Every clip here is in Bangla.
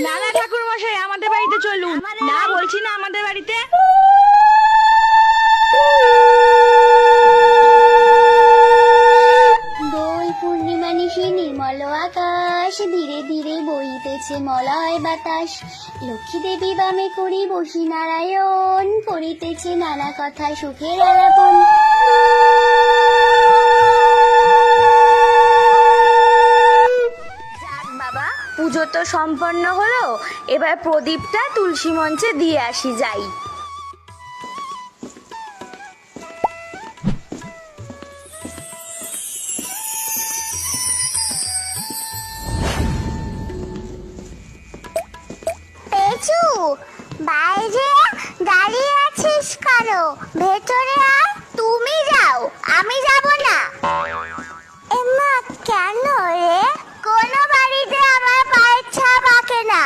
না না ঠাকুর মশাই, আমাদের বাড়িতে চলুন। না বলছি না আমাদের বাড়িতে। দোল পূর্ণিমা নিশি নির্মল আকাশ, ধীরে ধীরে বইতেছে মলয় বাতাস। লক্ষ্মী দেবী বামে করি বসি নারায়ণ, করিতেছে নানা কথা সুখের আলাপন। যাক বাবা, পুজো তো সম্পন্ন হলো, এবার প্রদীপটা তুলসী মঞ্চে দিয়ে আসি, যাই। পেঁচু, বাইরে দাঁড়িয়ে আছিস কেন? ভেতরে আয়। তুমি যাও, আমি যাব না। এমা, কেন রে? কোনো বাড়িতে আমার পায়ের ছাপ আঁকে না।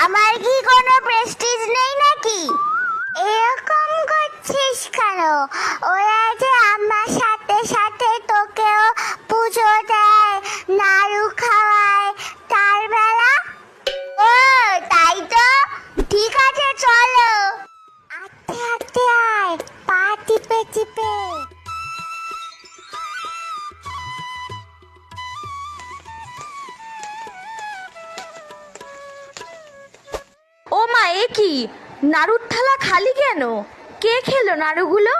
আমার কি কোনো প্রেস্টিজ নেই নাকি? এরকম করছিস কেন? ওরা যে আমার সাথে সাথে তোকেও পুজো দেয়, নাড়ু খাওয়ায়, তার বেলা। ও তাই তো, ঠিক আছে চলো। আস্তে আস্তে আয়, পা টিপে টিপে। ও মা, এ কি? নাড়ুর থালা খালি কেন? কে খেলো নাড়ুগুলো?